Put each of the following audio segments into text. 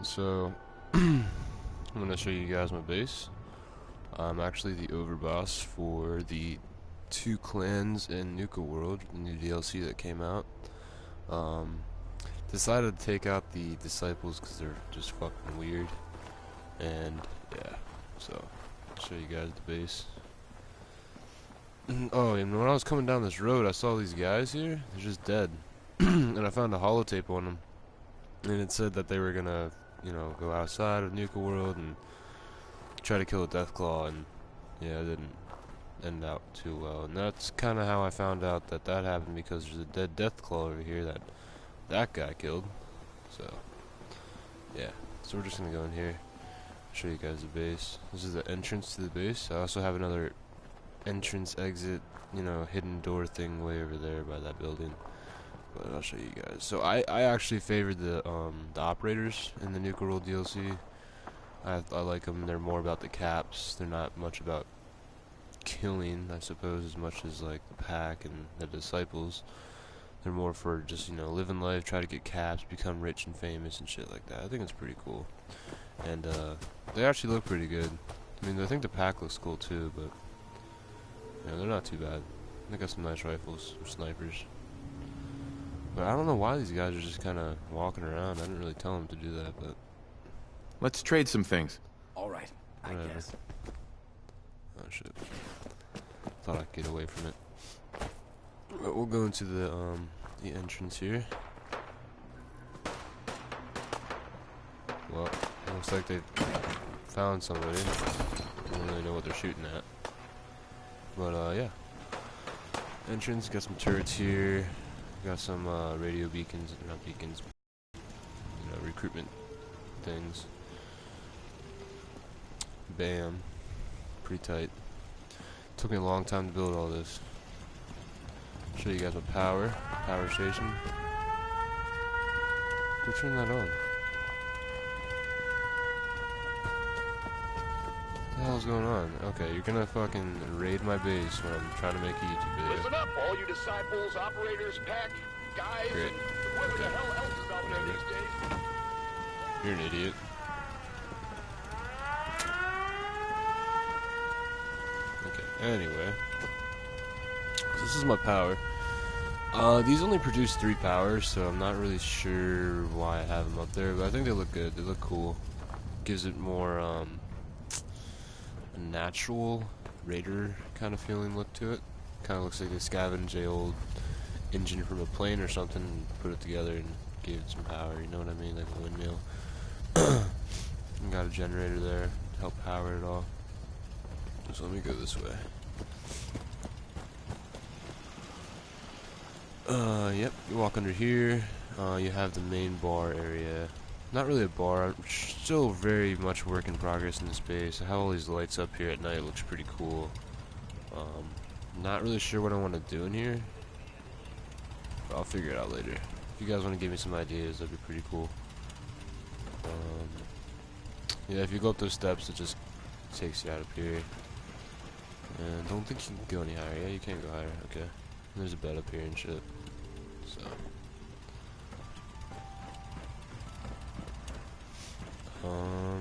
So I'm gonna show you guys my base. I'm actually the overboss for the 2 clans in Nuka World, the new DLC that came out. Decided to take out the disciples because they're just fucking weird. And yeah, so I'll show you guys the base. Oh, and when I was coming down this road, I saw these guys here. They're just dead. And I found a holotape on them. And it said that they were gonna, you know, go outside of Nuka World and try to kill a Deathclaw, and yeah, it didn't end out too well. And that's kind of how I found out that that happened, because there's a dead Deathclaw over here that guy killed. So yeah, so we're just gonna go in here, show you guys the base. This is the entrance to the base. I also have another entrance exit, you know, hidden door thing way over there by that building. But I'll show you guys. So I actually favored the operators in the Nuka World DLC. I like them. They're more about the caps. They're not much about killing, I suppose, as much as like the pack and the disciples. They're more for just, you know, living life, try to get caps, become rich and famous and shit like that. I think it's pretty cool. And they actually look pretty good. I mean, I think the pack looks cool too, but yeah, they're not too bad. They got some nice rifles, some snipers. But I don't know why these guys are just kind of walking around. I didn't really tell them to do that, but let's trade some things. All right, I guess. Oh shit! Thought I'd get away from it. But we'll go into the entrance here. Well, looks like they found somebody. I don't really know what they're shooting at. But yeah, entrance. Got some turrets here. Got some radio beacons, not beacons, you know, recruitment things. Bam. Pretty tight. Took me a long time to build all this. Show you guys my power station. Go turn that on. What the hell's going on? Okay, you're gonna fucking raid my base when I'm trying to make a YouTube video. Listen up, all you disciples, operators, pack, guys, Great. and whoever Okay. the hell else is out there these days. You're an idiot. Okay, anyway. So this is my power. These only produce 3 powers, so I'm not really sure why I have them up there, but I think they look good. They look cool. Gives it more, a natural Raider kind of feeling look to it. Kind of looks like they scavenged a old engine from a plane or something and put it together and gave it some power, you know what I mean, like a windmill. And got a generator there to help power it all. So let me go this way. Yep, you walk under here, you have the main bar area. Not really a bar, I'm still very much work in progress in this base. I have all these lights up here at night, it looks pretty cool. Not really sure what I want to do in here, but I'll figure it out later. If you guys want to give me some ideas, that'd be pretty cool. Yeah, if you go up those steps, it just takes you out up here. And I don't think you can go any higher. Yeah, you can't go higher. Okay. And there's a bed up here and shit. So.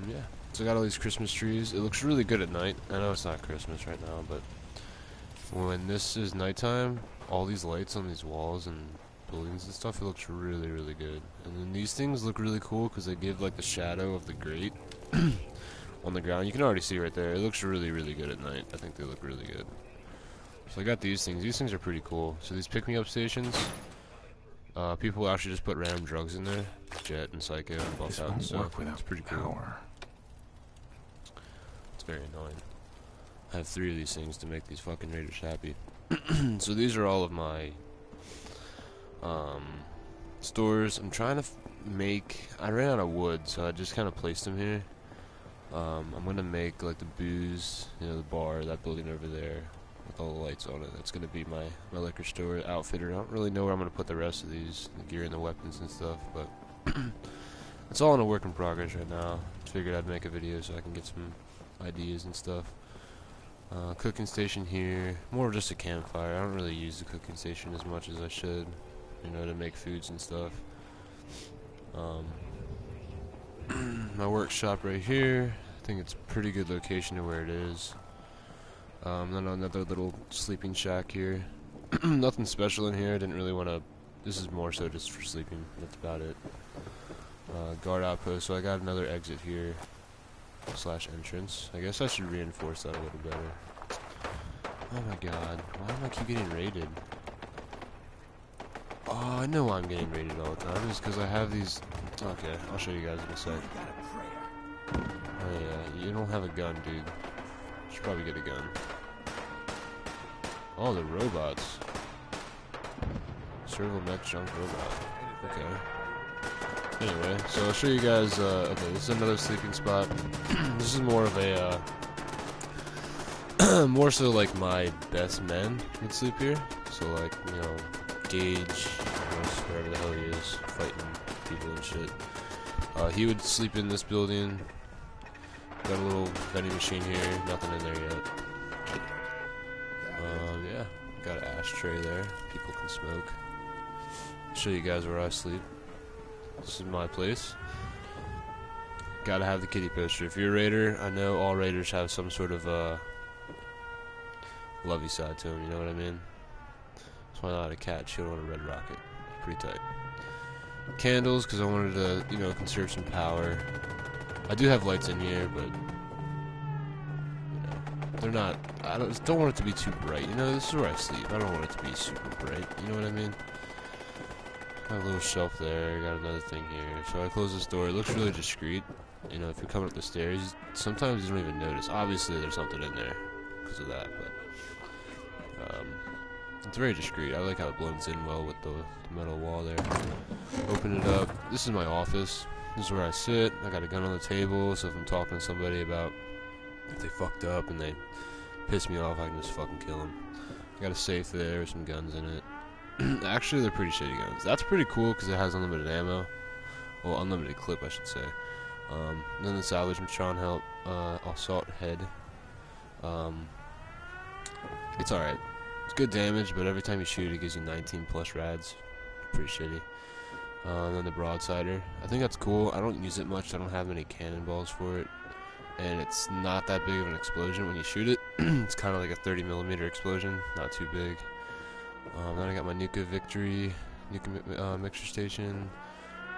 Yeah. So I got all these Christmas trees. It looks really good at night. I know it's not Christmas right now, but when this is nighttime, all these lights on these walls and buildings and stuff, it looks really, really good. And then these things look really cool because they give like the shadow of the grate on the ground. You can already see right there. It looks really, really good at night. I think they look really good. So I got these things. These things are pretty cool. So these pick-me-up stations, people actually just put random drugs in there. Jet and Psycho and buff out and stuff. It's pretty cool. It's very annoying. I have 3 of these things to make these fucking raiders happy. So these are all of my stores. I'm trying to make... I ran out of wood, so I just kind of placed them here. I'm gonna make like the booze, you know, the bar, that building over there with all the lights on it. That's gonna be my liquor store outfitter. I don't really know where I'm gonna put the rest of these, the gear and the weapons and stuff, but it's all in a work in progress right now. Figured I'd make a video so I can get some ideas and stuff. Cooking station here, more of just a campfire. I don't really use the cooking station as much as I should, you know, to make foods and stuff. my workshop right here. I think it's a pretty good location to where it is. Then another little sleeping shack here. Nothing special in here. I didn't really want to. This is more so just for sleeping. That's about it. Guard outpost. So I got another exit here / entrance. I guess I should reinforce that a little better. Oh my god, why do I keep getting raided? Oh, I know why I'm getting raided all the time. It's because I have these. Okay, I'll show you guys in a sec. Oh yeah, you don't have a gun, dude. You should probably get a gun. Oh, the robots. Servo mech junk robot. Okay. Anyway, so I'll show you guys. Okay, this is another sleeping spot. This is more of a. More so like my best men would sleep here. So like, you know, Gage, wherever the hell he is, fighting people and shit. He would sleep in this building. Got a little vending machine here, nothing in there yet. Yeah, got an ashtray there. People can smoke. I'll show you guys where I sleep. This is my place. Gotta have the kitty poster. If you're a raider, I know all raiders have some sort of lovey side to him, you know what I mean? That's why I not a cat. She on a red rocket. Pretty tight. Candles, because I wanted to, you know, conserve some power. I do have lights in here, but you know, they're not. I don't want it to be too bright. You know, this is where I sleep. I don't want it to be super bright. You know what I mean? Got a little shelf there. Got another thing here. So I close this door. It looks really discreet. You know, if you're coming up the stairs, sometimes you don't even notice. Obviously, there's something in there because of that, but it's very discreet. I like how it blends in well with the metal wall there. Open it up. This is my office. This is where I sit. I got a gun on the table, so if I'm talking to somebody about if they fucked up and they piss me off, I can just fucking kill them. I got a safe there with some guns in it. Actually, they're pretty shitty guns. That's pretty cool because it has unlimited ammo. Well, unlimited clip, I should say. Then the salvage matron help, assault head. It's alright. It's good damage, but every time you shoot it gives you 19 plus rads. Pretty shitty. Then the broadsider. I think that's cool. I don't use it much. I don't have many cannonballs for it. And it's not that big of an explosion when you shoot it. It's kind of like a 30mm explosion. Not too big. Then I got my Nuka Victory. Nuka mixer station.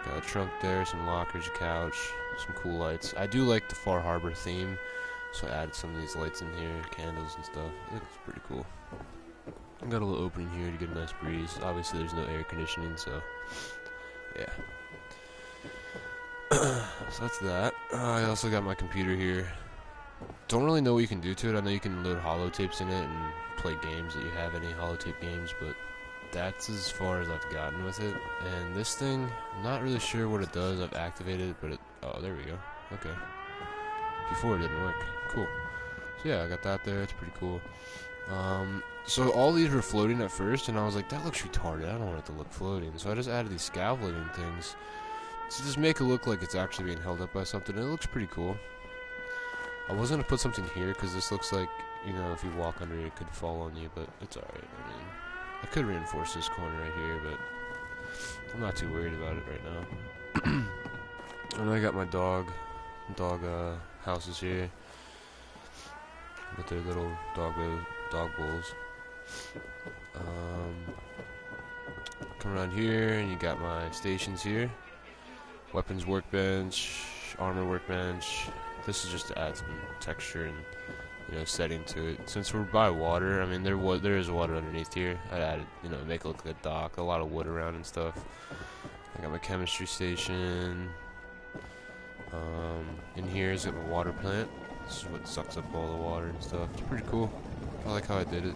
Got a trunk there, some lockers, a couch, some cool lights. I do like the Far Harbor theme. So I added some of these lights in here, candles and stuff. It looks pretty cool. I got a little opening here to get a nice breeze. Obviously there's no air conditioning, so yeah. So that's that. I also got my computer here. Don't really know what you can do to it. I know you can load holotapes in it and play games that you have any holotape games, but that's as far as I've gotten with it. And this thing, I'm not really sure what it does. I've activated it, but it, oh, there we go. Okay. Before it didn't work. Cool. So yeah, I got that there. It's pretty cool. So all these were floating at first, and I was like, that looks retarded. I don't want it to look floating. So I just added these scaffolding things to just make it look like it's actually being held up by something. And it looks pretty cool. I was gonna put something here because this looks like, you know, if you walk under it, it could fall on you, but it's alright. I mean, I could reinforce this corner right here, but I'm not too worried about it right now. And I got my dog houses here with their little dog bowls. Come around here and you got my stations here. Weapons workbench, armor workbench. This is just to add some texture and, you know, setting to it. Since we're by water, I mean there is water underneath here. I added, you know, make it look like a dock, a lot of wood around and stuff. I got my chemistry station. In here is got my water plant. This is what sucks up all the water and stuff. It's pretty cool. I like how I did it.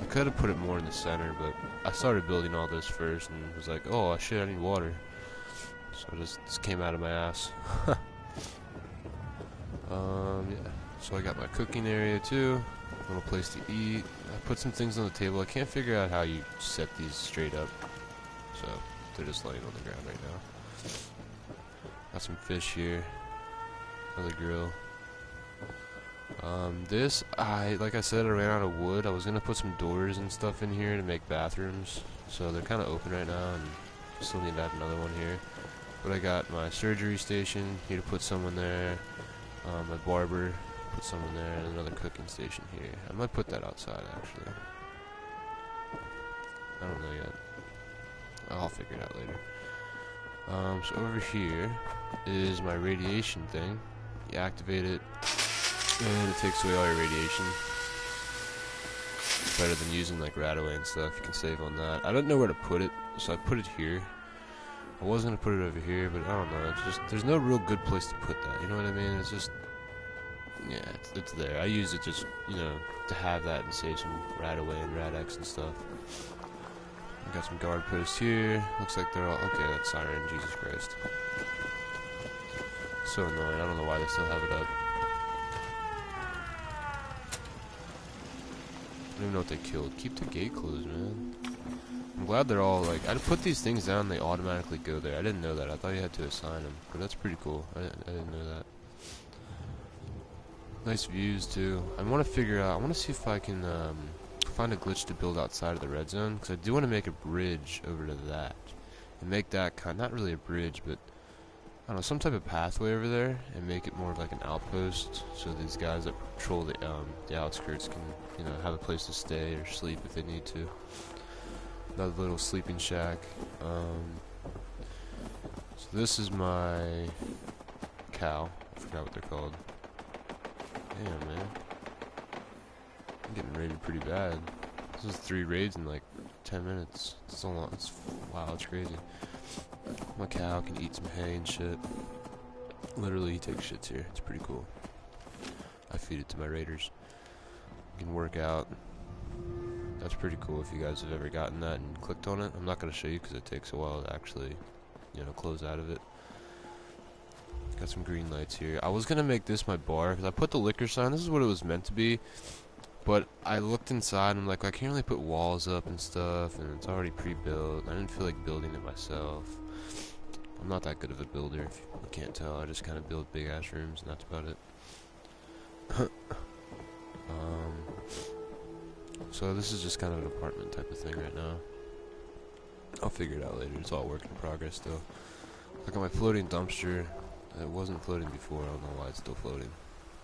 I could have put it more in the center, but I started building all this first and was like, oh shit, I need water. So this came out of my ass. Yeah. So I got my cooking area too. A little place to eat. I put some things on the table. I can't figure out how you set these straight up. So they're just laying on the ground right now. Got some fish here. Another grill. Like I said, I ran out of wood. I was gonna put some doors and stuff in here to make bathrooms. So they're kind of open right now, and still need to add another one here. But I got my surgery station here to put someone there. My barber, put someone there, and another cooking station here. I might put that outside actually. I don't know yet. I'll figure it out later. So over here is my radiation thing. You activate it, and it takes away all your radiation. Better than using like RAIDER and stuff. You can save on that. I don't know where to put it, so I put it here. I was gonna put it over here, but I don't know. It's just there's no real good place to put that. You know what I mean? It's just yeah, it's there. I use it just to have that and save some RAIDER and RADX and stuff. I got some guard posts here. Looks like they're all okay. That's Siren. Jesus Christ. So annoying. I don't know why they still have it up. I don't even know what they killed. Keep the gate closed, man. I'm glad they're all like. I put these things down, they automatically go there. I didn't know that. I thought you had to assign them, but that's pretty cool. I didn't know that. Nice views too. I want to figure out. I want to see if I can find a glitch to build outside of the red zone, because I do want to make a bridge over to that and make that not really a bridge, but I don't know, some type of pathway over there, and make it more like an outpost, so these guys that patrol the outskirts can have a place to stay or sleep if they need to. Another little sleeping shack. So this is my cow. I forgot what they're called. Damn, man. I'm getting raided pretty bad. This is 3 raids in like 10 minutes. It's so long. Wow, it's crazy. My cow can eat some hay and shit. Literally, he takes shits here. It's pretty cool. I feed it to my raiders. You can work out. That's pretty cool if you guys have ever gotten that and clicked on it. I'm not going to show you because it takes a while to actually, close out of it. Got some green lights here. I was going to make this my bar because I put the liquor sign. This is what it was meant to be. But I looked inside and I'm like, I can't really put walls up and stuff, and it's already pre-built. I didn't feel like building it myself. I'm not that good of a builder, if you can't tell. I just kind of build big ass rooms, and that's about it. So this is just kind of an apartment type of thing right now. I'll figure it out later. It's all work in progress still. Look at my floating dumpster. It wasn't floating before. I don't know why it's still floating.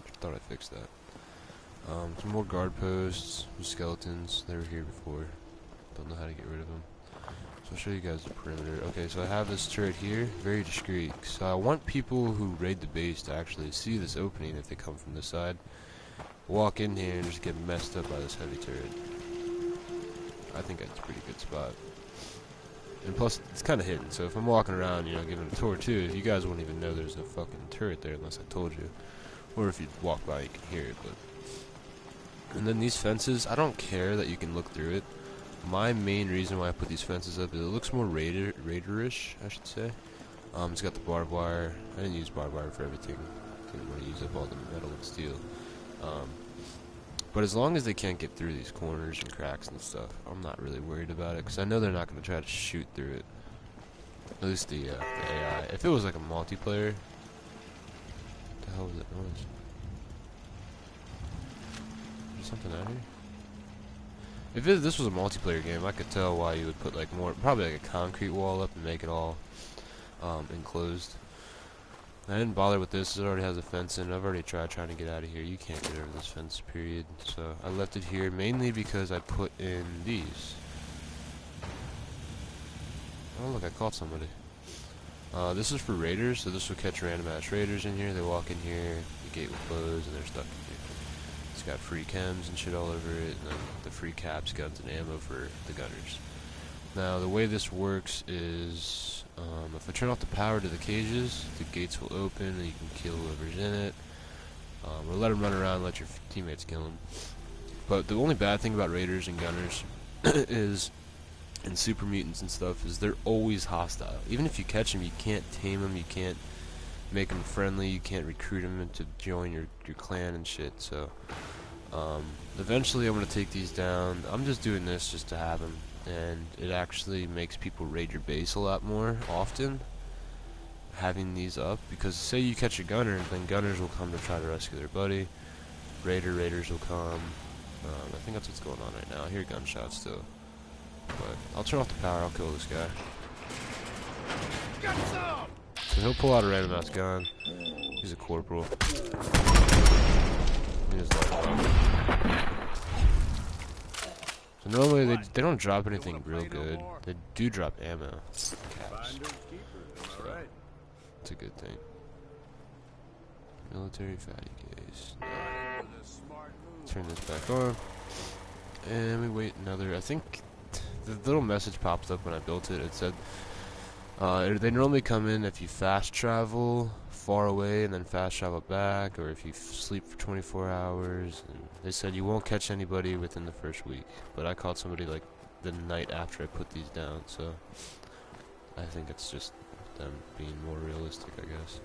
I thought I fixed that. Some more guard posts, some skeletons. They were here before. Don't know how to get rid of them. So I'll show you guys the perimeter. Okay, so I have this turret here, very discreet. So I want people who raid the base to actually see this opening if they come from this side. Walk in here and just get messed up by this heavy turret. I think that's a pretty good spot. And plus, it's kind of hidden, so if I'm walking around, giving a tour too, you guys won't even know there's a fucking turret there unless I told you. Or if you walk by, you can hear it, but... And then these fences, I don't care that you can look through it. My main reason why I put these fences up is it looks more raiderish, I should say. It's got the barbed wire. I didn't use barbed wire for everything. Didn't want to use up all the metal and steel. But as long as they can't get through these corners and cracks and stuff, I'm not really worried about it, because I know they're not going to try to shoot through it. At least the AI. If it was like a multiplayer... What the hell was that noise? Is there something out here? If this was a multiplayer game, I could tell why you would put like probably like a concrete wall up and make it all enclosed. I didn't bother with this. It already has a fence in. I've already tried trying to get out of here. You can't get over this fence, period. So I left it here mainly because I put in these. Oh look, I caught somebody. This is for raiders, so this will catch random ass raiders in here. They walk in here, the gate will close, and they're stuck in here. It's got free chems and shit all over it, and then the free caps, guns, and ammo for the gunners. Now, the way this works is, if I turn off the power to the cages, the gates will open, and you can kill whoever's in it. Or let them run around and let your teammates kill them. But the only bad thing about raiders and gunners is, and super mutants and stuff, is they're always hostile. Even if you catch them, you can't tame them, you can't make them friendly, you can't recruit them to join your clan and shit. So, eventually I'm going to take these down. I'm just doing this just to have them. And it actually makes people raid your base a lot more often, having these up, because say you catch a gunner, then gunners will come to try to rescue their buddy. Raiders will come. I think that's what's going on right now. I hear gunshots still, but I'll turn off the power. I'll kill this guy. Get some! So he'll pull out a random ass gun. He's a corporal. He just let him up. So normally they don't drop anything real good. They do drop ammo. Caps. So it's a good thing. Military fatty case. Turn this back on. And we wait another, I think the little message popped up when I built it. It said they normally come in if you fast travel far away and then fast travel back, or if you sleep for 24 hours. And they said you won't catch anybody within the first week, but I caught somebody like the night after I put these down, so I think it's just them being more realistic, I guess.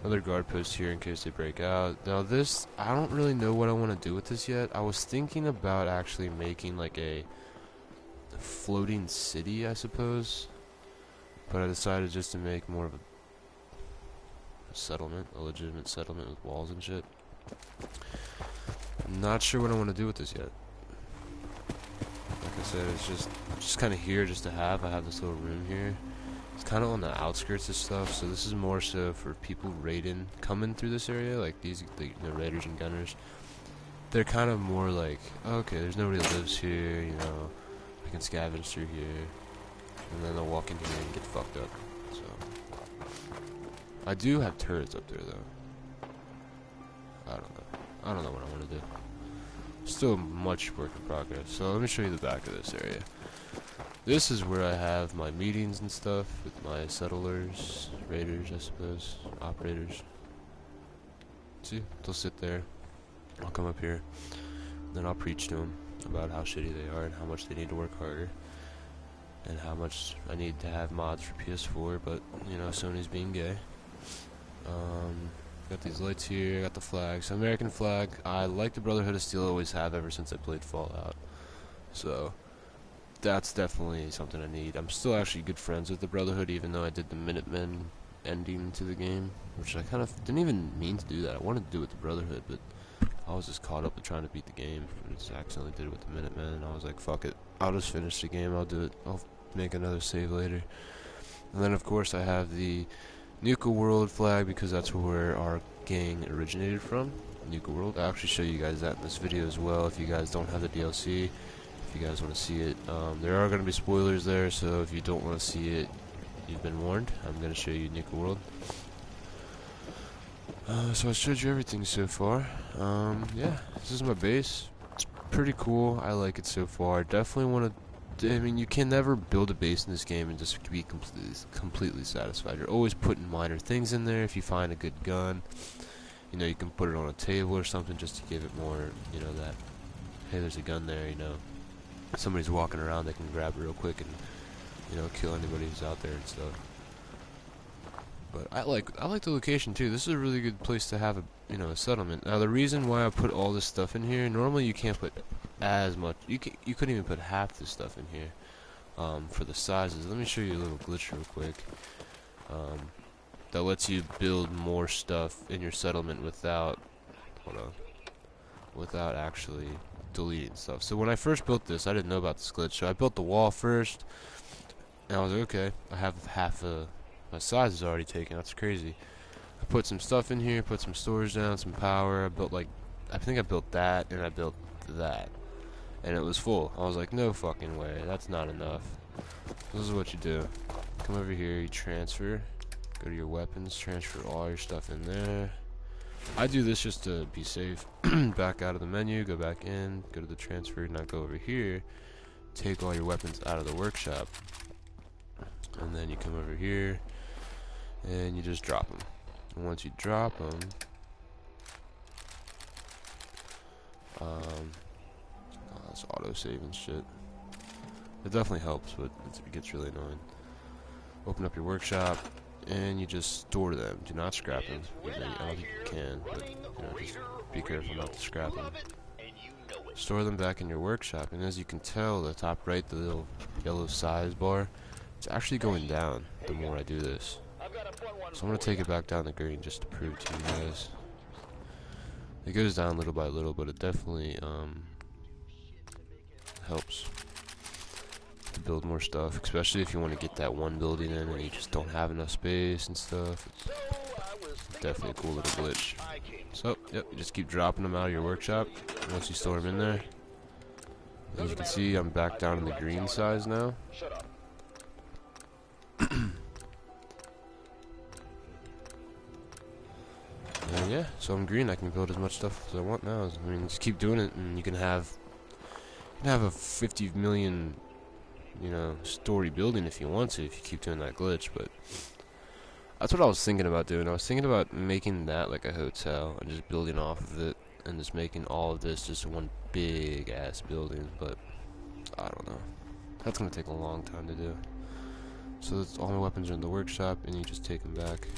Another guard post here in case they break out. Now this, I don't really know what I want to do with this yet. I was thinking about actually making like a floating city, I suppose, but I decided just to make more of a settlement, a legitimate settlement with walls and shit. I'm not sure what I want to do with this yet. Like I said, it's just kind of here just to have. I have this little room here. It's kind of on the outskirts of stuff, so this is more so for people raiding, coming through this area, like these, the raiders and gunners. They're kind of more like, okay, there's nobody that lives here, you know, I can scavenge through here, and then they'll walk in here and get fucked up. So I do have turrets up there though. I don't know what I want to do. Still much work in progress. So let me show you the back of this area. This is where I have my meetings and stuff with my settlers, raiders, I suppose, operators. See, they'll sit there. I'll come up here, then I'll preach to them about how shitty they are and how much they need to work harder, and how much I need to have mods for PS4. But you know, Sony's being gay. Got these lights here. Got the flags. American flag. I like the Brotherhood of Steel. Always have ever since I played Fallout. So that's definitely something I need. I'm still actually good friends with the Brotherhood, even though I did the Minutemen ending to the game, which I kind of didn't even mean to do that. I wanted to do it with the Brotherhood, but I was just caught up with trying to beat the game. I just accidentally did it with the Minutemen, and I was like, fuck it. I'll just finish the game. I'll do it. I'll make another save later. And then, of course, I have the Nuka World flag, because that's where our gang originated from. Nuka World. I'll actually show you guys that in this video as well, if you guys don't have the DLC. If you guys want to see it, there are going to be spoilers there, so if you don't want to see it, you've been warned. I'm going to show you Nuka World. So I showed you everything so far. Yeah, this is my base. It's pretty cool. I like it so far. I definitely want to. I mean, you can never build a base in this game and just be completely satisfied. You're always putting minor things in there. If you find a good gun, you know, you can put it on a table or something just to give it more, you know, that, hey, there's a gun there, you know. Somebody's walking around, they can grab it real quick and, you know, kill anybody who's out there and stuff. But I like the location too. This is a really good place to have a, you know, a settlement. Now the reason why I put all this stuff in here, normally you can't put as much. You couldn't even put half the stuff in here for the sizes. Let me show you a little glitch real quick that lets you build more stuff in your settlement without, without actually deleting stuff. So when I first built this, I didn't know about this glitch, so I built the wall first, and I was like, okay, I have half my size is already taken. That's crazy. I put some stuff in here, put some storage down, some power. I built like, I think I built that, and I built that, and it was full. I was like, no fucking way, that's not enough. This is what you do. Come over here, you transfer, go to your weapons, transfer all your stuff in there. I do this just to be safe. Back out of the menu, go back in, go to the transfer, now go over here, take all your weapons out of the workshop, and then you come over here and you just drop them. And once you drop them, that's auto-save and shit. It definitely helps, but it gets really annoying. Open up your workshop, and you just store them. Do not scrap them. I don't think you can, but you know, just be careful not to scrap them. Store them back in your workshop, and as you can tell, the top right, the little yellow size bar, it's actually going down the more I do this. So I'm going to take it back down to green just to prove to you guys. It goes down little by little, but it definitely helps. to build more stuff, especially if you want to get that one building in and you just don't have enough space and stuff. It's definitely a cool little glitch. So, yep, you just keep dropping them out of your workshop once you store them in there. As you can see, I'm back down in the green size now. And yeah, so I'm green. I can build as much stuff as I want now. I mean, just keep doing it, and you can have a 50 million, you know, story building if you want to, if you keep doing that glitch. But that's what I was thinking about doing. I was thinking about making that like a hotel and just building off of it, and just making all of this just one big ass building. But I don't know. That's gonna take a long time to do. So that's, all my weapons are in the workshop, and you just take them back.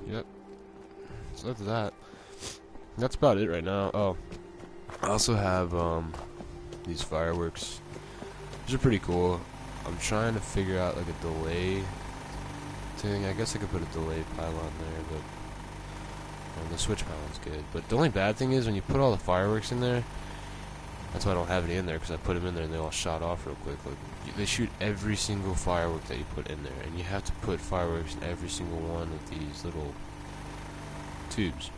Yep. So that's that. That's about it right now. Oh, I also have these fireworks. These are pretty cool. I'm trying to figure out like a delay thing. I guess I could put a delay pylon there, but the switch pylon's good. But the only bad thing is when you put all the fireworks in there. That's why I don't have any in there, because I put them in there and they all shot off real quick. Like, they shoot every single firework that you put in there, and you have to put fireworks in every single one of these little tubes.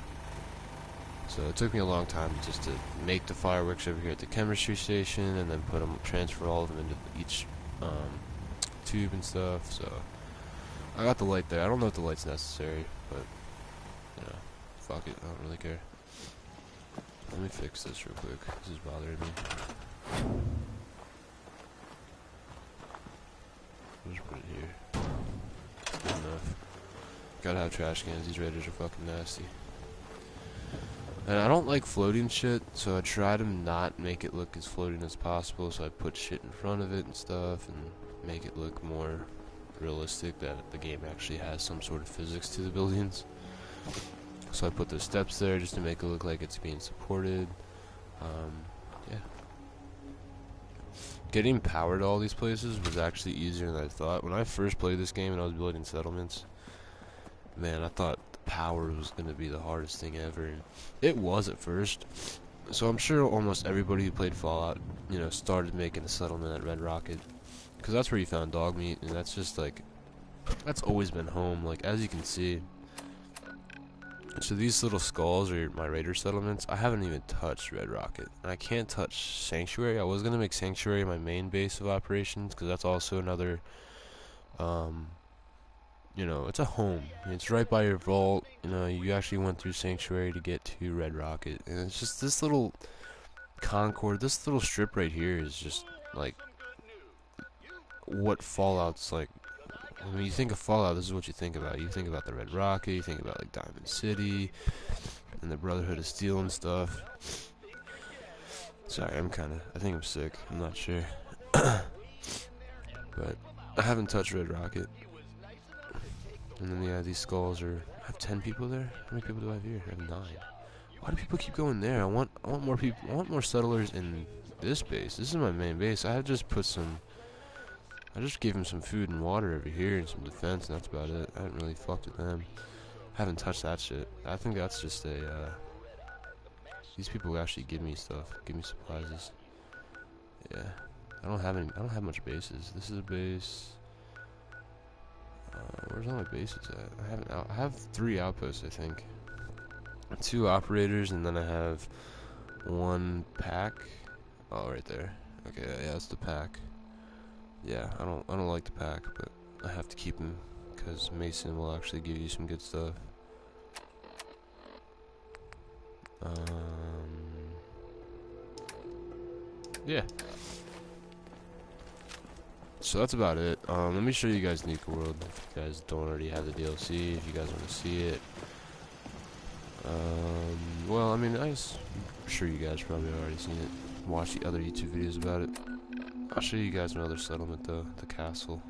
So it took me a long time just to make the fireworks over here at the chemistry station, and then transfer all of them into each tube and stuff. So I got the light there. I don't know if the light's necessary, but you know, fuck it. I don't really care. Let me fix this real quick. This is bothering me. I'll just put it here. Good enough. Gotta have trash cans. These raiders are fucking nasty. And I don't like floating shit, so I try to not make it look as floating as possible. So I put shit in front of it and stuff, and make it look more realistic, that the game actually has some sort of physics to the buildings. So I put the steps there just to make it look like it's being supported. Yeah. Getting power to all these places was actually easier than I thought. When I first played this game and I was building settlements, man, I thought the power was going to be the hardest thing ever. And it was at first. So I'm sure almost everybody who played Fallout, you know, started making a settlement at Red Rocket. Because that's where you found dog meat, and that's just like, that's always been home. Like, as you can see. So these little skulls are my raider settlements. I haven't even touched Red Rocket. And I can't touch Sanctuary. I was going to make Sanctuary my main base of operations, because that's also another, you know, it's a home. It's right by your vault. You know, you actually went through Sanctuary to get to Red Rocket. And it's just this little Concord, this little strip right here is just, like, what Fallout's like. When you think of Fallout, this is what you think about. You think about the Red Rocket, you think about like Diamond City, and the Brotherhood of Steel and stuff. Sorry, I think I'm sick, I'm not sure. But I haven't touched Red Rocket. And then yeah, these skulls are, I have 10 people there? How many people do I have here? I have 9. Why do people keep going there? I want more people, I want more settlers in this base. This is my main base. I just gave them some food and water over here and some defense, and that's about it. I haven't really fucked with them. I haven't touched that shit. I think that's just a, these people actually give me stuff, give me supplies. Yeah. I don't have much bases. This is a base. Where's all my bases at? I have 3 outposts, I think. 2 operators, and then I have 1 pack. Oh, right there. Okay, yeah, that's the pack. Yeah, I don't like the pack, but I have to keep him because Mason will actually give you some good stuff. Yeah. So that's about it. Let me show you guys Nuka World if you guys don't already have the DLC, if you guys want to see it. Well, I mean, I'm sure you guys probably already seen it. Watch the other YouTube videos about it. I'll show you guys another settlement though, the castle.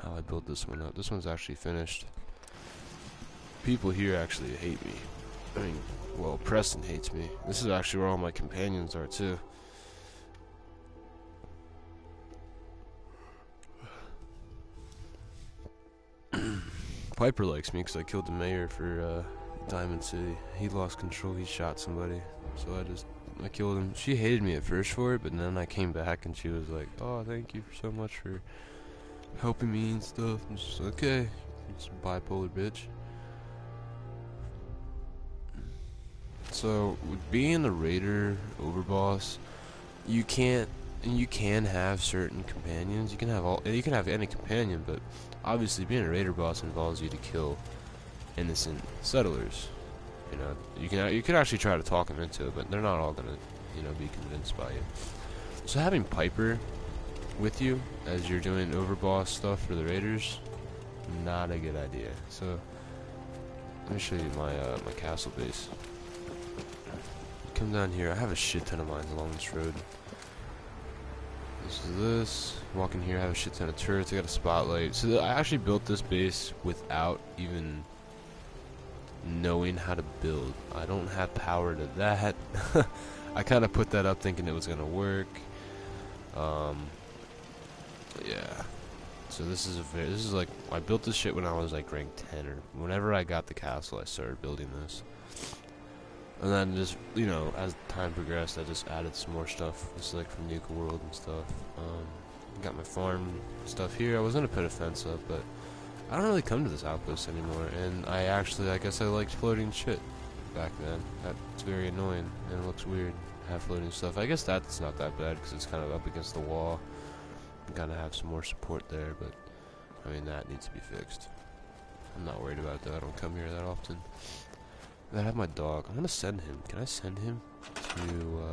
How I built this one up. This one's actually finished. People here actually hate me. I mean, well, Preston hates me. This is actually where all my companions are too. Piper likes me because I killed the mayor for Diamond City. He lost control. He shot somebody. So I killed him. She hated me at first for it, but then I came back and she was like, "Oh, thank you so much for helping me and stuff." I'm just okay. It's a bipolar bitch. So with being the Raider overboss, you can have certain companions. You can have any companion, but obviously being a Raider boss involves you to kill innocent settlers. You know, you can actually try to talk them into it, but they're not all gonna, you know, be convinced by you. So having Piper with you as you're doing overboss stuff for the Raiders, not a good idea. So let me show you my my castle base. Come down here. I have a shit ton of mines along this road. This is this. Walk in here. I have a shit ton of turrets. I got a spotlight. So I actually built this base without even knowing how to build. I don't have power to that. I kind of put that up thinking it was gonna work. Yeah. So this is like, I built this shit when I was like rank 10, or whenever I got the castle I started building this. And then just, you know, as time progressed I just added some more stuff. This is like from Nuka World and stuff. Got my farm stuff here. I was gonna put a fence up, but I don't really come to this outpost anymore, and I guess I liked floating shit back then. That's very annoying, and it looks weird, have floating stuff. I guess that's not that bad, because it's kind of up against the wall. You kind of have some more support there, but, I mean, that needs to be fixed. I'm not worried about that. I don't come here that often. I have my dog. I'm gonna send him. Can I send him to,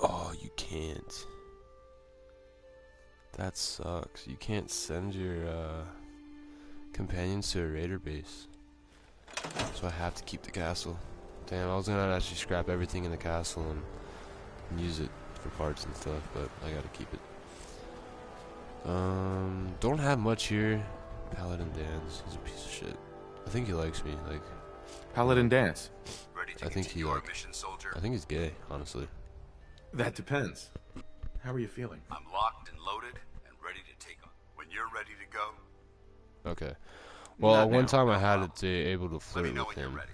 Oh, you can't. That sucks. You can't send your companions to a Raider base. So I have to keep the castle. Damn, I was gonna actually scrap everything in the castle and use it for parts and stuff, but I gotta keep it. Don't have much here. Paladin Dan's. He's a piece of shit. I think he likes me. Like, Paladin Dance. Ready to I think continue our mission, soldier? I think he's gay, honestly. That depends. How are you feeling? I'm locked and loaded and ready to take on. When you're ready to go. Okay. Well, Not one now. time I No had problem. to able to Let flirt me know with when you're him, ready.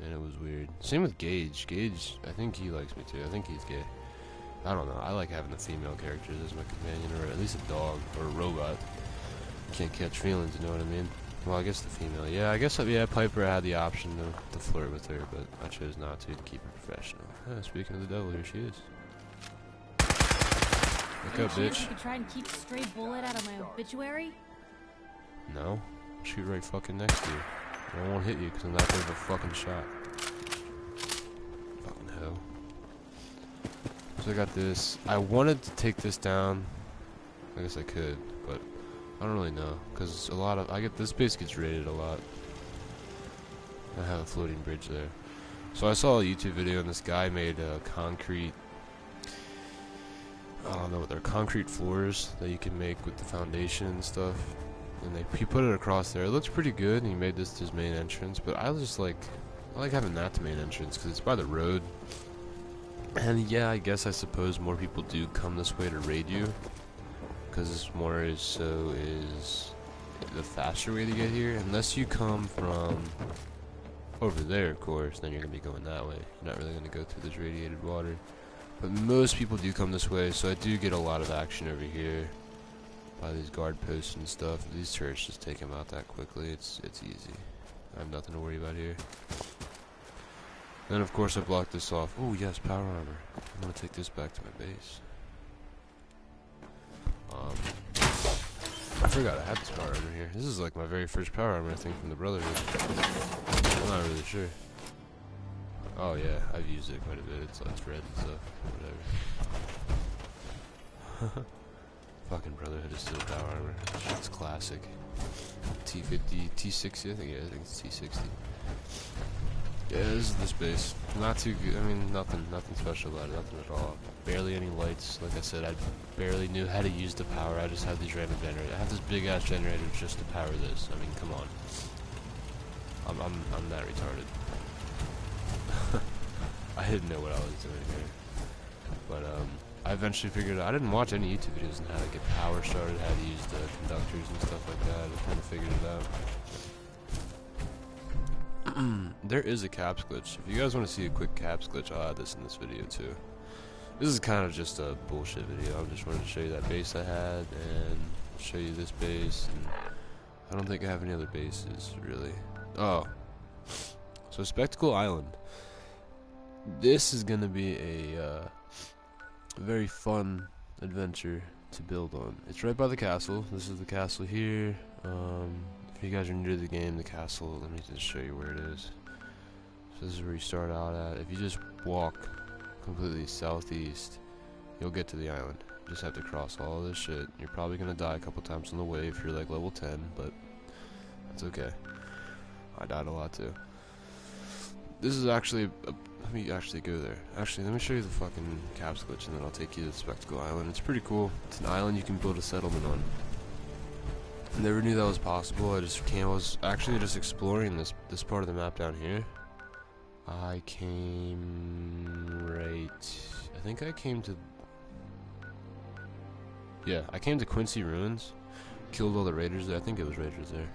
and it was weird. Same with Gage. Gage, I think he likes me too. I think he's gay. I don't know. I like having the female characters as my companion, or at least a dog or a robot. Can't catch feelings, you know what I mean? Well, I guess the female. Yeah, I guess, yeah, Piper had the option to flirt with her, but I chose not to keep her professional. Speaking of the devil, here she is. Look up, bitch. You could try and keep a stray bullet out of my obituary? No. I'll shoot right fucking next to you. I won't hit you because I'm not good of a fucking shot. Fucking hell. So I got this. I wanted to take this down. I guess I could, but I don't really know, because this base gets raided a lot. I have a floating bridge there. So I saw a YouTube video and this guy made a concrete, I don't know what they're, concrete floors that you can make with the foundation and stuff. And he put it across there. It looks pretty good, and he made this his main entrance, but I like having that to main entrance because it's by the road. And yeah, I guess I suppose more people do come this way to raid you, because is the faster way to get here. Unless you come from over there, of course, then you're gonna be going that way. You're not really gonna go through this radiated water. But most people do come this way, so I do get a lot of action over here by these guard posts and stuff. These turrets just take them out that quickly. It's easy. I have nothing to worry about here. Then of course I blocked this off. Oh yes, power armor. I'm gonna take this back to my base. I forgot I had this power armor here. This is like my very first power armor, I think, from the Brotherhood. I'm not really sure. Oh yeah, I've used it quite a bit. It's red and stuff. Whatever. Fucking Brotherhood is still power armor. It's classic. T50, T60, I think it's T60. Yeah, this is this base. Not too good. I mean, nothing special about it. Nothing at all. Barely any lights. Like I said, I barely knew how to use the power. I just had these random generators. I have this big ass generator just to power this. I mean, come on. I'm that retarded. I didn't know what I was doing here. But I eventually figured out, I didn't watch any YouTube videos on how to get power started, how to use the conductors and stuff like that. I just kind of figured it out. There is a caps glitch. If you guys want to see a quick caps glitch, I'll add this in this video too. This is kind of just a bullshit video. I just wanted to show you that base I had and show you this base. And I don't think I have any other bases really. Oh, so Spectacle Island. This is gonna be a very fun adventure to build on. It's right by the castle. This is the castle here. If you guys are new to the game, the castle, let me just show you where it is. So this is where you start out at. If you just walk completely southeast, you'll get to the island. You just have to cross all this shit. You're probably gonna die a couple times on the way if you're like level 10, but that's okay. I died a lot too. This is actually let me actually go there. Actually, let me show you the fucking caps glitch and then I'll take you to the Spectacle Island. It's pretty cool. It's an island you can build a settlement on. I never knew that was possible. I was actually just exploring this part of the map down here. I came I think I came to I came to Quincy Ruins, killed all the raiders there. I think it was raiders there.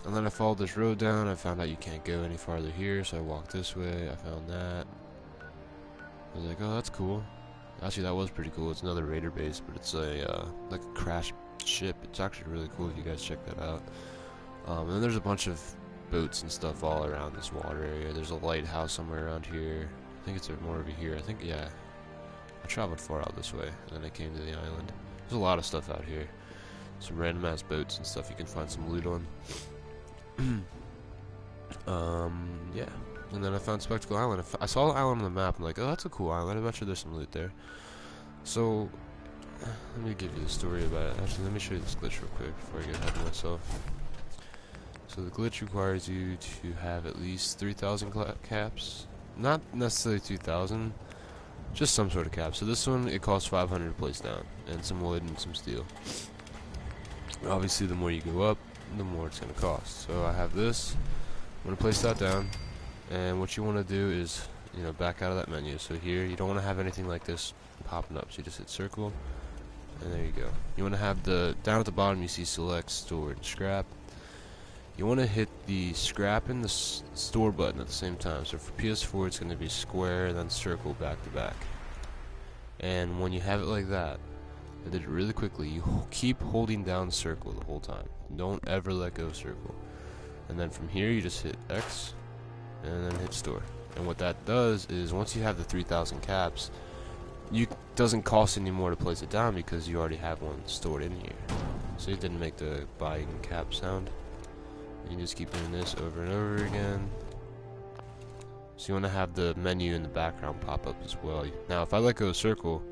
And then I followed this road down. I found out you can't go any farther here, so I walked this way. I found that. I was like, oh, that's cool. Actually, that was pretty cool. It's another raider base, but it's a like a crashed ship. It's actually really cool if you guys check that out. And then there's a bunch of boats and stuff all around this water area. There's a lighthouse somewhere around here. I think it's more over here. I think, yeah. I traveled far out this way, and then I came to the island. There's a lot of stuff out here. Some random ass boats and stuff you can find some loot on. Yeah. And then I found Spectacle Island. I saw the island on the map. I'm like, oh, that's a cool island. I bet you there's some loot there. So, let me give you the story about it. Actually, let me show you this glitch real quick before I get ahead of myself. So the glitch requires you to have at least 3,000 caps. Not necessarily 2,000. Just some sort of cap. So this one, it costs 500 to place down. And some wood and some steel. Obviously, the more you go up, the more it's going to cost. So I have this. I'm going to place that down. And what you want to do is, you know, back out of that menu. So here, you don't want to have anything like this popping up. So you just hit circle. And there you go. You want to have down at the bottom, you see select, store, and scrap. You want to hit the scrap and the store button at the same time. So for PS4, it's going to be square and then circle back to back. And when you have it like that, I did it really quickly. You keep holding down circle the whole time. Don't ever let go of circle. And then from here, you just hit X and then hit store. And what that does is once you have the 3,000 caps, it doesn't cost any more to place it down because you already have one stored in here. So it didn't make the buying cap sound. You just keep doing this over and over again. So you want to have the menu in the background pop up as well. Now if I let go of circle,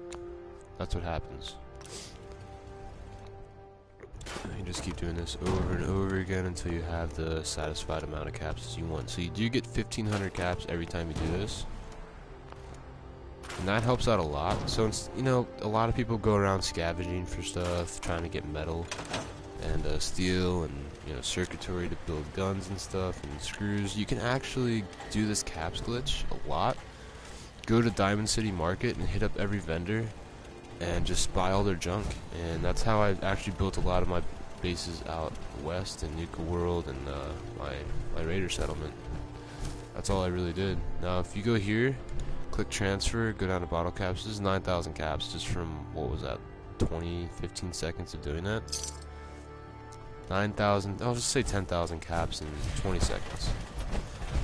that's what happens. You just keep doing this over and over again until you have the satisfied amount of caps as you want. So you do get 1,500 caps every time you do this. And that helps out a lot. So it's, you know, a lot of people go around scavenging for stuff, trying to get metal and steel and, you know, circuitry to build guns and stuff and screws. You can actually do this caps glitch a lot. Go to Diamond City Market and hit up every vendor and just buy all their junk. And that's how I actually built a lot of my bases out west in Nuka World and my Raider settlement. That's all I really did. Now if you go here, click transfer, go down to bottle caps. This is 9,000 caps just from, what was that, 15 seconds of doing that. 9,000, I'll just say 10,000 caps in 20 seconds.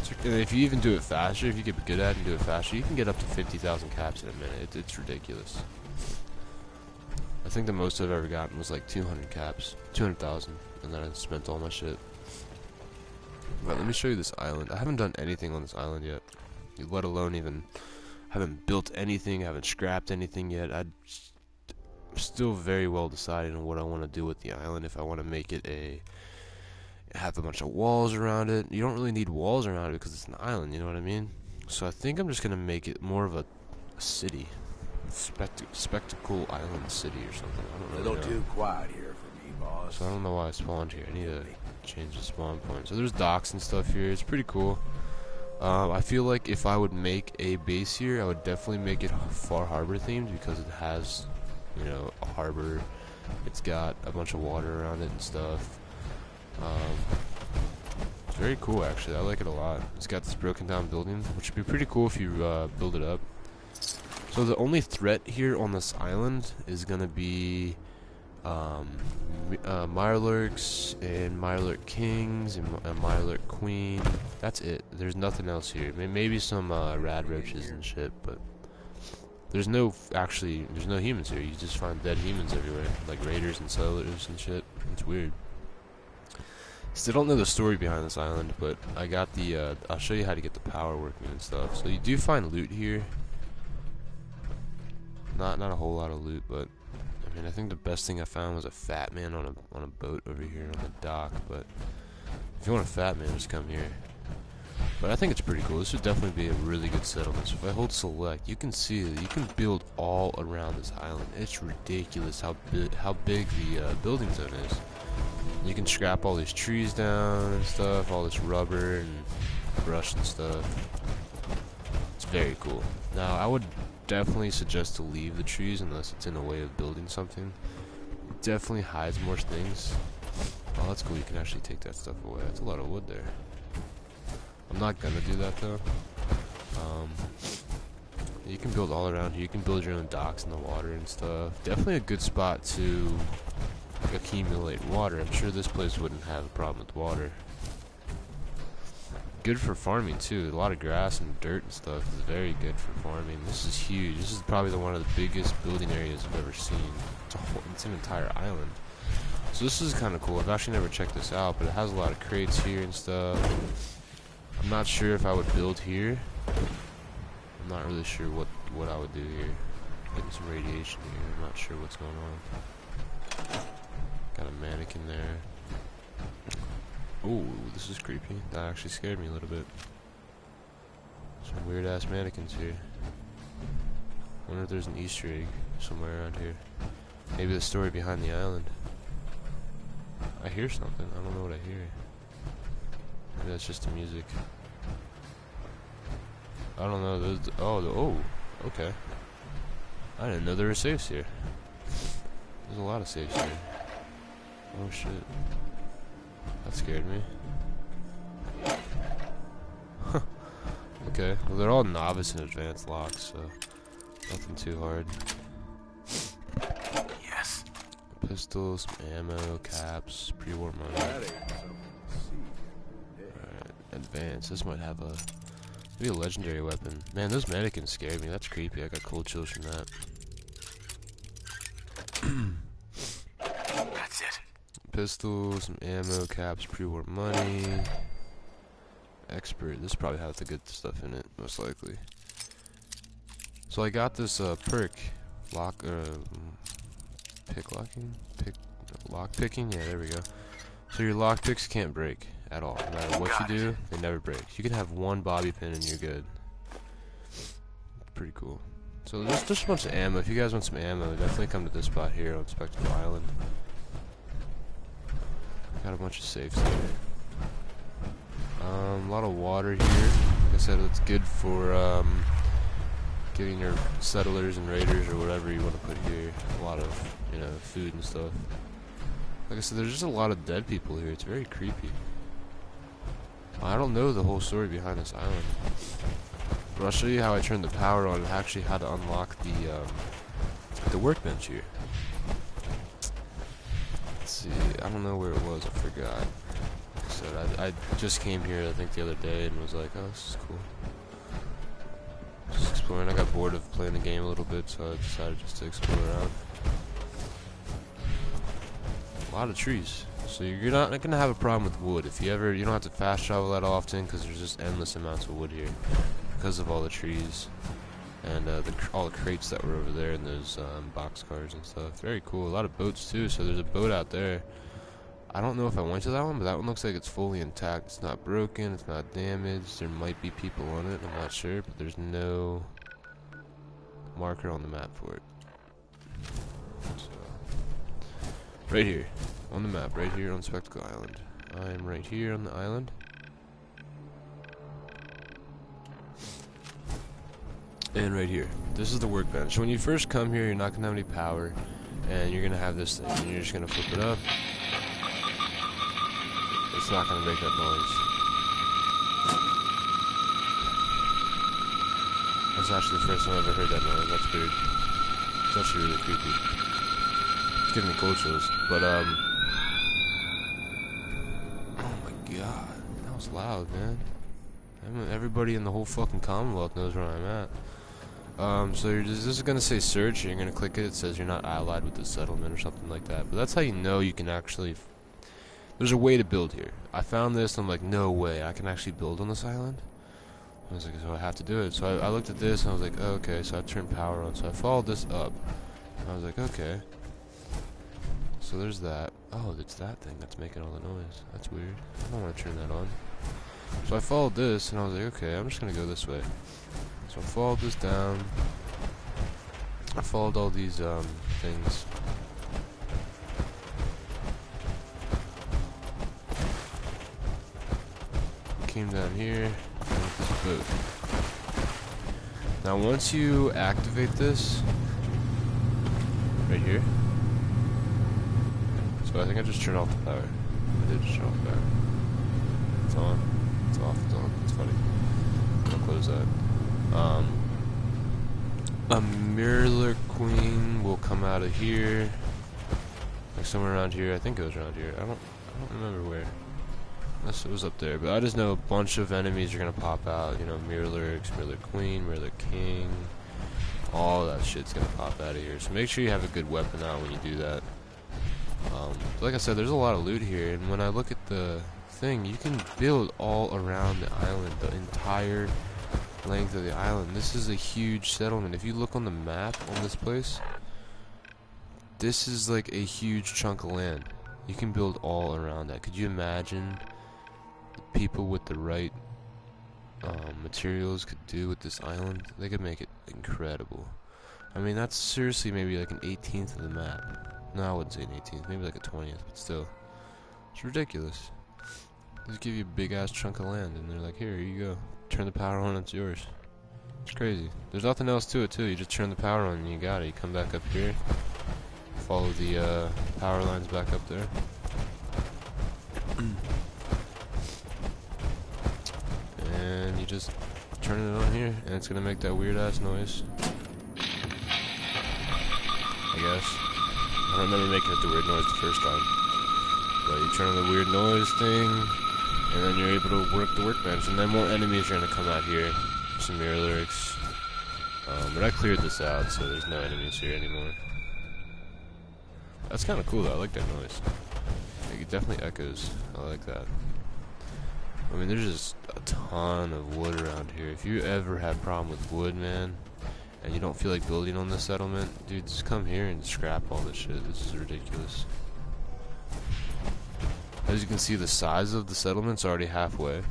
So, and if you even do it faster, if you get good at it and do it faster, you can get up to 50,000 caps in a minute. It's ridiculous. I think the most I've ever gotten was like 200 caps, 200,000, and then I spent all my shit. But let me show you this island. I haven't done anything on this island yet, let alone even, haven't built anything, haven't scrapped anything yet. I'm still very well decided on what I want to do with the island. If I want to make it have a bunch of walls around it. You don't really need walls around it because it's an island, you know what I mean? So I think I'm just going to make it more of a city. Spectacle Island City or something. I don't A really little know. too quiet here for me, boss. So I don't know why I spawned here. I need to change the spawn point. So there's docks and stuff here. It's pretty cool. I feel like if I would make a base here, I would definitely make it Far Harbor themed because it has, you know, a harbor. It's got a bunch of water around it and stuff. It's very cool, actually. I like it a lot. It's got this broken down building, which would be pretty cool if you build it up. So the only threat here on this island is gonna be Mirelurks and Mirelurk Kings and Mirelurk Queen. That's it. There's nothing else here. Maybe some rad roaches and shit, but there's no humans here. You just find dead humans everywhere, like raiders and settlers and shit. It's weird. Still don't know the story behind this island, but I got the I'll show you how to get the power working and stuff. So you do find loot here. Not a whole lot of loot, but I mean, I think the best thing I found was a fat man on a boat over here on the dock. But if you want a fat man, just come here. But I think it's pretty cool. This would definitely be a really good settlement. So if I hold select, you can see that you can build all around this island. It's ridiculous how big the building zone is. You can scrap all these trees down and stuff, all this rubber and brush and stuff. It's very cool. Now, I would definitely suggest to leave the trees unless it's in a way of building something. It definitely hides more things. Oh, that's cool. You can actually take that stuff away. That's a lot of wood there. I'm not gonna do that though. You can build all around here. You can build your own docks in the water and stuff. Definitely a good spot to accumulate water. I'm sure this place wouldn't have a problem with water. Good for farming too. A lot of grass and dirt and stuff is very good for farming. This is huge. This is probably one of the biggest building areas I've ever seen. It's an entire island. So this is kind of cool. I've actually never checked this out, but it has a lot of crates here and stuff. I'm not sure if I would build here. I'm not really sure what I would do here. Getting some radiation here. I'm not sure what's going on. Got a mannequin there. Ooh, this is creepy. That actually scared me a little bit. Some weird ass mannequins here. Wonder if there's an Easter egg somewhere around here. Maybe the story behind the island. I hear something. I don't know what I hear. Maybe that's just the music. I don't know. Oh, okay. I didn't know there were safes here. There's a lot of safes here. Oh shit. That scared me. Okay, well they're all novice and advanced locks, so nothing too hard. Yes. Pistols, some ammo, caps, pre-war money. Alright, advanced. This might have maybe a legendary weapon. Man, those mannequins scared me. That's creepy. I got cold chills from that. That's it. Pistols, some ammo, caps, pre-war money. Expert. This probably has the good stuff in it, most likely. So I got this perk, lock picking. Yeah, there we go. So your lock picks can't break at all. No matter what you do, they never break. You can have one bobby pin and you're good. Pretty cool. So there's just a bunch of ammo. If you guys want some ammo, definitely come to this spot here on Spectacle Island. Got a bunch of safes there. A lot of water here. Like I said, it's good for getting your settlers and raiders or whatever you want to put here. A lot of, you know, food and stuff. Like I said, there's just a lot of dead people here. It's very creepy. I don't know the whole story behind this island, but I'll show you how I turned the power on and actually how to unlock the workbench here. Let's see, I don't know where it was. I forgot. Like I said, I just came here I think the other day and was like, oh, this is cool. Just exploring. I got bored of playing the game a little bit, so I decided just to explore around. A lot of trees. So you're not gonna have a problem with wood. If you don't have to fast travel that often because there's just endless amounts of wood here because of all the trees and all the crates that were over there and those boxcars and stuff. Very cool. A lot of boats too. So there's a boat out there. I don't know if I went to that one, but that one looks like it's fully intact. It's not broken. It's not damaged. There might be people on it. I'm not sure, but there's no marker on the map for it. So, right here on the map, right here on Spectacle Island. I am right here on the island. And right here, this is the workbench. When you first come here, you're not gonna have any power, and you're gonna have this thing, and you're just gonna flip it up. It's not gonna make that noise. That's actually the first time I've ever heard that noise. That's weird. It's actually really creepy. It's giving me cold chills. But oh my god, that was loud, man. Everybody in the whole fucking Commonwealth knows where I'm at. So this is gonna say search, and you're gonna click it. It says you're not allied with the settlement or something like that. But that's how you know you can actually. There's a way to build here. I found this, and I'm like, no way, I can actually build on this island. I was like, so I have to do it. So I looked at this, and I was like, oh, okay. So I turned power on. So I followed this up. And I was like, okay. So there's that. Oh, it's that thing that's making all the noise. That's weird. I don't want to turn that on. So I followed this, and I was like, okay, I'm just gonna go this way. So I followed this down. I followed all these things. Came down here and with this boat. Now once you activate this right here, so I think I just turned off the power. I did just turn off the power. It's on. It's off. It's on. It's funny. I'll close that. A Mirror Queen will come out of here, like somewhere around here. I think it was around here. I don't remember where. Unless it was up there, but I just know a bunch of enemies are gonna pop out. You know, Mirror Queen, Mirror King, all that shit's gonna pop out of here. So make sure you have a good weapon out when you do that. Like I said, there's a lot of loot here, and when I look at the thing, you can build all around the island, the entire length of the island. This is a huge settlement. If you look on the map on this place, this is like a huge chunk of land. You can build all around that. Could you imagine the people with the right materials could do with this island? They could make it incredible. I mean, that's seriously maybe like an 18th of the map. No, I wouldn't say an 18th, maybe like a 20th, but still, it's ridiculous. Just give you a big ass chunk of land, and they're like, here you go, turn the power on, it's yours. It's crazy. There's nothing else to it too. You just turn the power on and you got it. You come back up here, follow the power lines back up there, and you just turn it on here, and it's gonna make that weird ass noise, I guess. I don't remember making it the weird noise the first time, but you turn on the weird noise thing, and then you're able to work the workbench, and then more enemies are gonna come out here. Some mirror lyrics, but I cleared this out, so there's no enemies here anymore. That's kind of cool though. I like that noise. It definitely echoes. I like that. I mean, there's just a ton of wood around here. If you ever had a problem with wood, man, and you don't feel like building on this settlement, dude, just come here and scrap all this shit. This is ridiculous. As you can see, the size of the settlement's already halfway.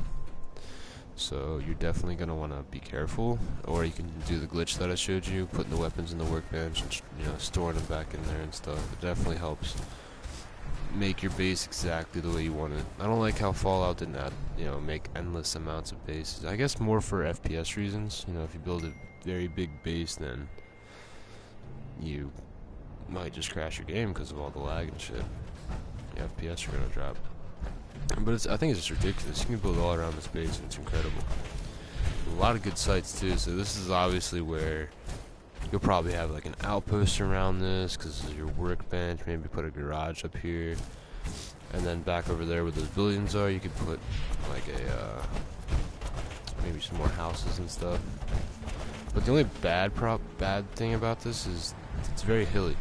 So you're definitely going to want to be careful, or you can do the glitch that I showed you, putting the weapons in the workbench and, you know, storing them back in there and stuff. It definitely helps make your base exactly the way you want it. I don't like how Fallout didn't add, you know, make endless amounts of bases. I guess more for FPS reasons. You know, if you build a very big base, then you might just crash your game because of all the lag and shit. The FPS are going to drop. But I think it's just ridiculous. You can build all around this base, and it's incredible. A lot of good sites too. So this is obviously where you'll probably have like an outpost around this, because this is your workbench. Maybe put a garage up here, and then back over there where those buildings are, you could put like a maybe some more houses and stuff. But the only bad thing about this is it's very hilly.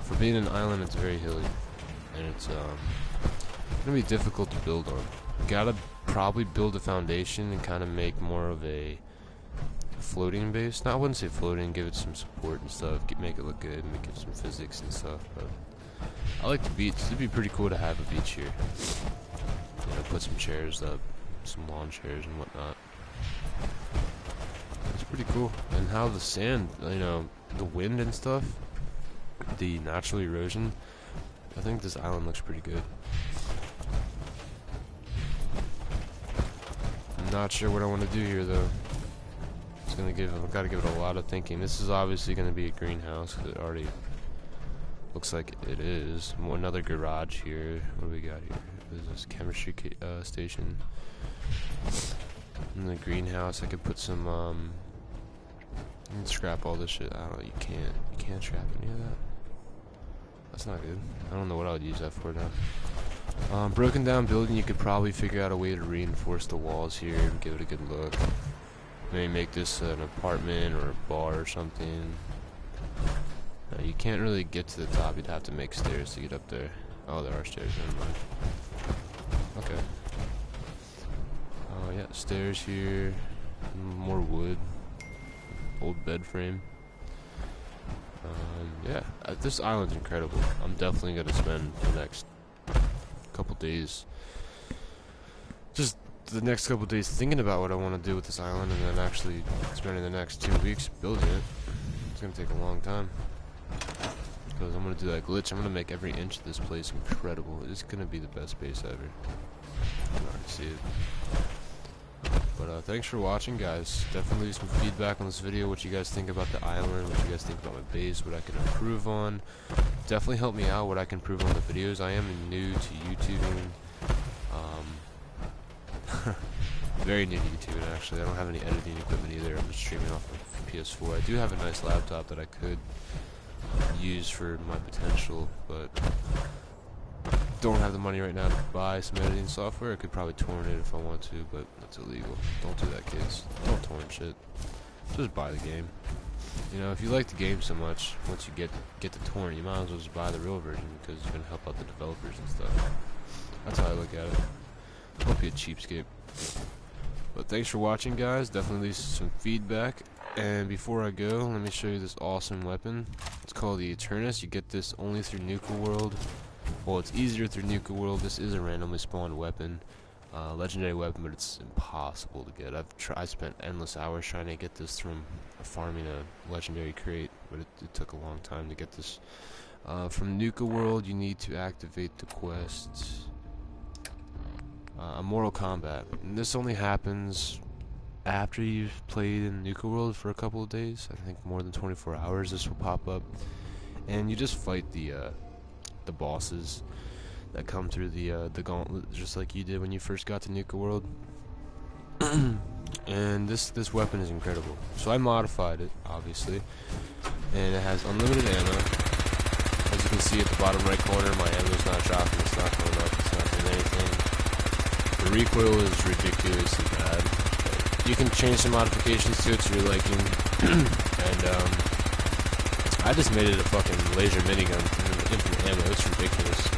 For being an island, it's very hilly, and it's gonna be difficult to build on. You gotta probably build a foundation and kind of make more of a floating base. No, I wouldn't say floating. Give it some support and stuff. Make it look good. Make it some physics and stuff. But I like the beach. It'd be pretty cool to have a beach here. You know, put some chairs up, some lawn chairs and whatnot. It's pretty cool. And how the sand, you know, the wind and stuff, the natural erosion. I think this island looks pretty good. I'm not sure what I want to do here though. gotta give it a lot of thinking. This is obviously gonna be a greenhouse, 'cause it already looks like it is. Another garage here. What do we got here? There's this chemistry station. In the greenhouse, I could put some, you can scrap all this shit. I don't know, you can't scrap any of that. That's not good. I don't know what I would use that for now. Broken down building, you could probably figure out a way to reinforce the walls here and give it a good look. Maybe make this an apartment or a bar or something. No, you can't really get to the top, you'd have to make stairs to get up there. Oh, there are stairs, never mind. Okay. Oh yeah, stairs here. More wood. Old bed frame. Yeah, this island's incredible. I'm definitely gonna spend the next couple days, just the next couple days, thinking about what I want to do with this island, and then actually spending the next 2 weeks building it. It's gonna take a long time, because I'm gonna do that glitch. I'm gonna make every inch of this place incredible. It's gonna be the best base ever. I can already see it. But thanks for watching, guys. Definitely leave some feedback on this video, what you guys think about the island, what you guys think about my base, what I can improve on. Definitely help me out what I can improve on the videos. I am new to YouTubing. Very new to YouTubing, actually. I don't have any editing equipment either. I'm just streaming off my PS4. I do have a nice laptop that I could use for my potential, but don't have the money right now to buy some editing software. I could probably torrent it if I want to, but that's illegal. Don't do that, kids. Don't torrent shit. Just buy the game. You know, if you like the game so much, once you get the torrent, you might as well just buy the real version, because it's gonna help out the developers and stuff. That's how I look at it. Don't be a cheapskate. But thanks for watching, guys. Definitely leave some feedback. And before I go, let me show you this awesome weapon. It's called the Eternus. You get this only through Nuka World. Well, it's easier through Nuka World. This is a randomly spawned weapon, legendary weapon, but it's impossible to get. I spent endless hours trying to get this from farming a legendary crate, but it took a long time to get this. From Nuka World, you need to activate the quest, Mortal Kombat. And this only happens after you've played in Nuka World for a couple of days. I think more than 24 hours. This will pop up, and you just fight the bosses that come through the gauntlet, just like you did when you first got to Nuka World. And this weapon is incredible. So I modified it, obviously, and it has unlimited ammo. As you can see at the bottom right corner, my ammo's not dropping, it's not going up, it's not doing anything. The recoil is ridiculously bad. But you can change some modifications to it to your liking. And I just made it a fucking laser minigun with infinite ammo. It's ridiculous.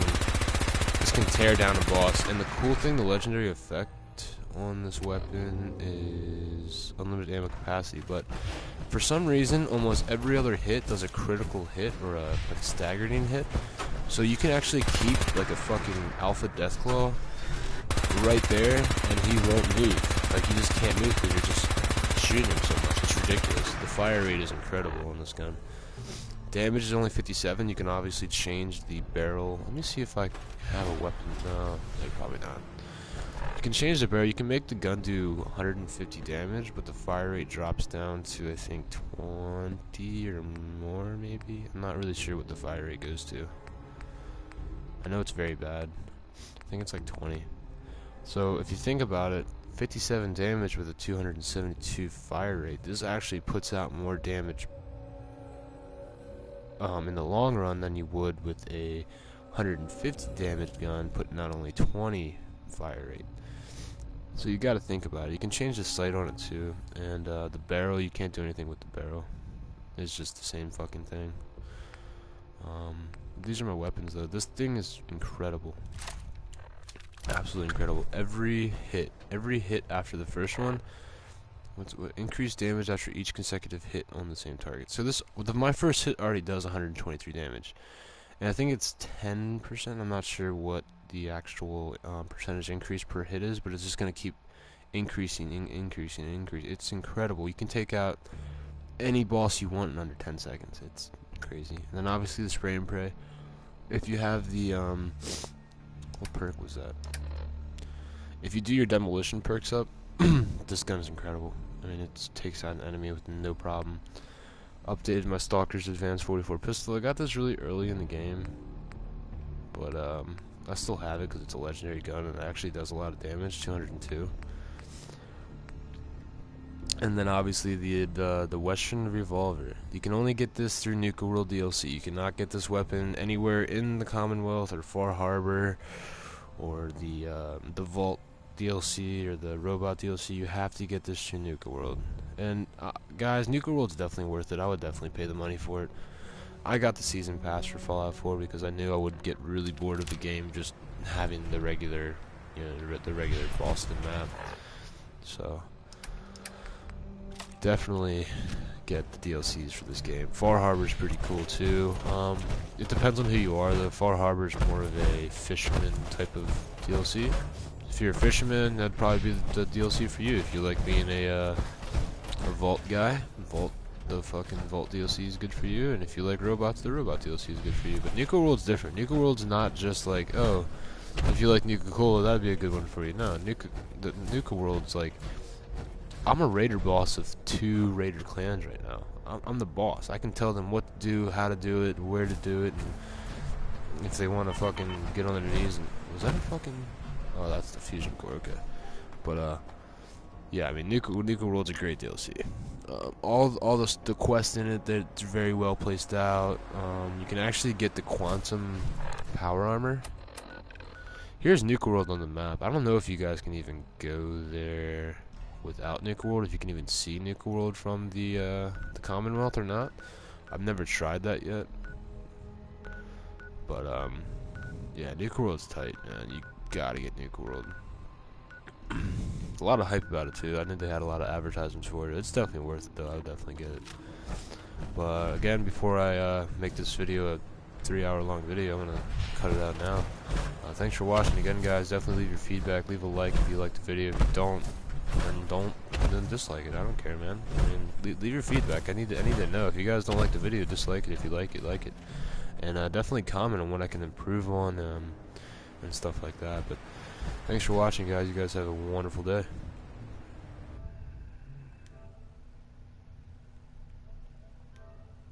This can tear down a boss. And the cool thing, the legendary effect on this weapon is unlimited ammo capacity. But for some reason, almost every other hit does a critical hit or a staggering hit. So you can actually keep like a fucking Alpha Deathclaw right there, and he won't move. Like, you just can't move because you're just shooting him so much. It's ridiculous. The fire rate is incredible on this gun. Damage is only 57. You can obviously change the barrel. Let me see if I have a weapon. No, probably not. You can change the barrel. You can make the gun do 150 damage, but the fire rate drops down to, I think, 20 or more, maybe. I'm not really sure what the fire rate goes to. I know it's very bad. I think it's like 20. So if you think about it, 57 damage with a 272 fire rate, this actually puts out more damage in the long run than you would with a 150 damage gun putting out only 20 fire rate. So you got to think about it. You can change the sight on it too, and the barrel, you can't do anything with the barrel. It's just the same fucking thing. These are my weapons though. This thing is incredible. Absolutely incredible. Every hit after the first one, what increased damage after each consecutive hit on the same target. So my first hit already does 123 damage, and I think it's 10%. I'm not sure what the actual percentage increase per hit is, but it's just gonna keep increasing. It's incredible. You can take out any boss you want in under 10 seconds. It's crazy. And then obviously the spray and pray. If you have the what perk was that? If you do your demolition perks up, this gun is incredible. I mean, it takes out an enemy with no problem. Updated my Stalker's Advanced 44 pistol. I got this really early in the game, but I still have it because it's a legendary gun and it actually does a lot of damage, 202. And then obviously the Western Revolver. You can only get this through Nuka World DLC. You cannot get this weapon anywhere in the Commonwealth or Far Harbor or the Vault DLC or the Robot DLC. You have to get this through Nuka World. And guys, Nuka World's definitely worth it. I would definitely pay the money for it. I got the season pass for Fallout 4 because I knew I would get really bored of the game just having the regular, you know, the regular Boston map. So definitely get the DLCs for this game. Far Harbor's pretty cool too. It depends on who you are though. Far Harbor's more of a fisherman type of DLC. If you're a fisherman, that'd probably be the DLC for you. If you like being a Vault guy, the fucking Vault DLC is good for you. And if you like robots, the Robot DLC is good for you. But Nuka World's different. Nuka World's not just like, oh, if you like Nuka Cola, that'd be a good one for you. No, the Nuka World's like, I'm a raider boss of 2 raider clans right now. I'm the boss. I can tell them what to do, how to do it, where to do it, and if they want to fucking get on their knees. And was that a fucking? Oh, that's the fusion core. Okay, but yeah. I mean, Nuka World's a great DLC. All the quests in it, they're very well placed out. You can actually get the quantum power armor. Here's Nuka World on the map. I don't know if you guys can even go there without Nuka World, if you can even see Nuka World from the Commonwealth or not. I've never tried that yet. But yeah, Nuka World's tight, man. You gotta get Nuka World. A lot of hype about it too. I think they had a lot of advertisements for it. It's definitely worth it though. I would definitely get it. But again, before I make this video a 3-hour-long video, I'm gonna cut it out now. Thanks for watching again, guys. Definitely leave your feedback. Leave a like if you liked the video. If you don't, then dislike it. I don't care, man. I mean, leave your feedback. I need to know. If you guys don't like the video, dislike it. If you like it, like it. And definitely comment on what I can improve on and stuff like that. But thanks for watching, guys. You guys have a wonderful day.